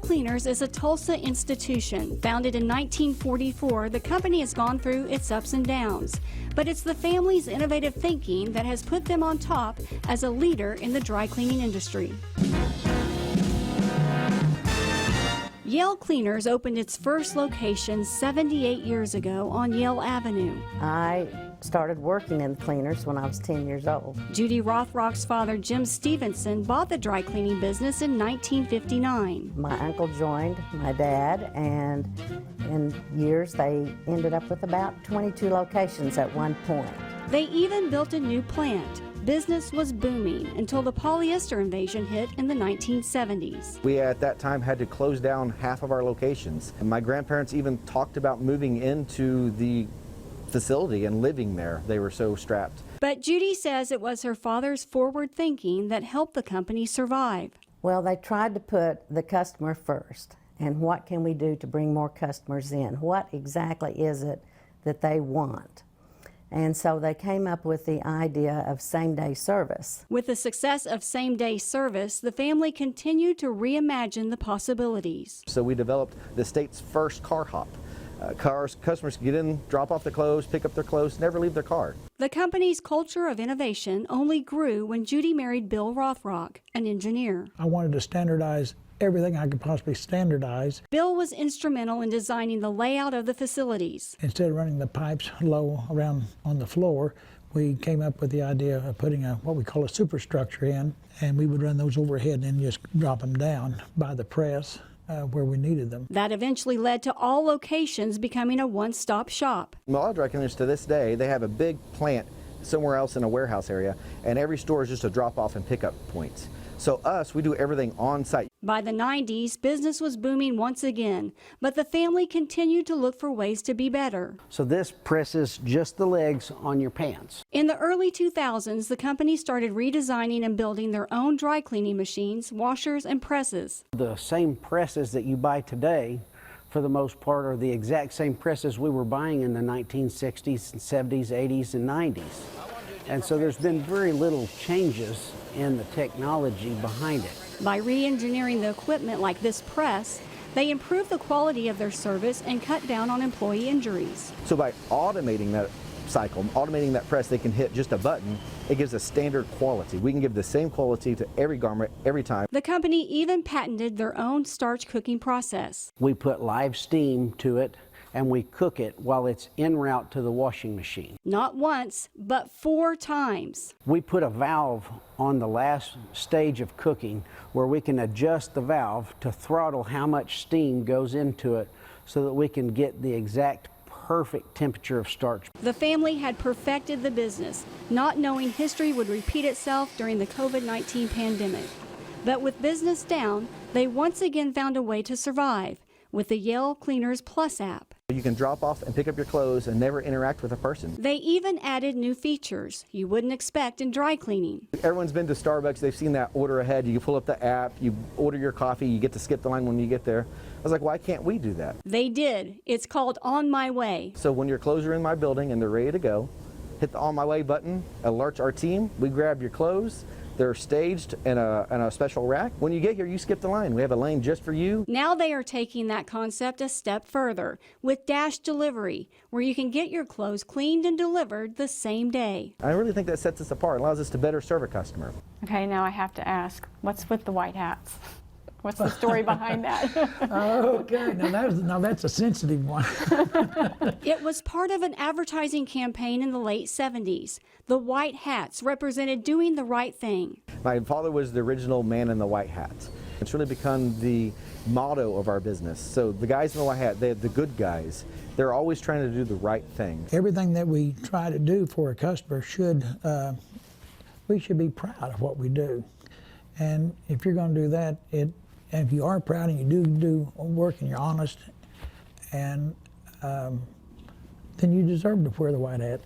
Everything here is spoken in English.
Cleaners is a Tulsa institution. Founded in 1944, the company has gone through its ups and downs. But it's the family's innovative thinking that has put them on top as a leader in the dry cleaning industry. Yale Cleaners opened its first location 78 years ago on Yale Avenue. I started working in cleaners when I was 10 years old. Judy ROTHROCK's father, Jim Stevenson, bought the dry cleaning business in 1959. My uncle joined my dad, and in years they ended up with about 22 locations at one point. They even built a new plant. Business was booming until the polyester invasion hit in the 1970s. We at that time had to close down half of our locations. And my grandparents even talked about moving into the facility and living there. They were so strapped. But Judy says it was her father's forward thinking that helped the company survive. Well, they tried to put the customer first. And what can we do to bring more customers in? What exactly is it that they want? And so they came up with the idea of same-day service. With the success of same-day service, the family continued to reimagine the possibilities. So we developed the state's first car hop. Customers can get in, drop off their clothes, pick up their clothes, never leave their car. The company's culture of innovation only grew when Judy married Bill ROTHROCK, an engineer. I wanted to standardize everything I could possibly standardize. Bill was instrumental in designing the layout of the facilities. Instead of running the pipes low around on the floor, we came up with the idea of putting what we call a superstructure in, and we would run those overhead and then just drop them down by the press where we needed them. That eventually led to all locations becoming a one-stop shop. A lot of dry cleaners to this day, they have a big plant somewhere else in a warehouse area, and every store is just a drop-off and pickup point. So we do everything on site. By the 90s, business was booming once again, but the family continued to look for ways to be better. So this presses just the legs on your pants. In the early 2000s, the company started redesigning and building their own dry cleaning machines, washers, and presses. The same presses that you buy today, for the most part, are the exact same presses we were buying in the 1960s, 70s, 80s, and 90s. And so there's been very little changes in the technology behind it. By re-engineering the equipment like this press, they improved the quality of their service and cut down on employee injuries. So by automating that cycle, automating that press, they can hit just a button. It gives a standard quality. We can give the same quality to every garment every time. The company even patented their own starch cooking process. We put live steam to it, and we cook it while it's en route to the washing machine. Not once, but 4 times. We put a valve on the last stage of cooking where we can adjust the valve to throttle how much steam goes into it so that we can get the exact perfect temperature of starch. The family had perfected the business, not knowing history would repeat itself during the COVID-19 pandemic. But with business down, they once again found a way to survive with the Yale Cleaners Plus app. You can drop off and pick up your clothes and never interact with a person. They even added new features you wouldn't expect in dry cleaning. Everyone's been to Starbucks, they've seen that order ahead. You pull up the app, you order your coffee, you get to skip the line when you get there. I was like, why can't we do that? They did. It's called On My Way. So when your clothes are in my building and they're ready to go, hit the On My Way button, alerts our team, we grab your clothes. They're staged in a special rack. When you get here, you skip the line. We have a lane just for you. Now they are taking that concept a step further with Dash Delivery, where you can get your clothes cleaned and delivered the same day. I really think that sets us apart. It allows us to better serve a customer. Okay, now I have to ask, what's with the white hats? What's the story behind that? Okay, now that's a sensitive one. It was part of an advertising campaign in the late 70s. The white hats represented doing the right thing. My father was the original man in the white hat. It's really become the motto of our business. So the guys in the white hat, they're the good guys. They're always trying to do the right thing. Everything that we try to do for a customer we should be proud of what we do. And if you're going to do that, and if you are proud and you do work and you're honest, and then you deserve to wear the white hat.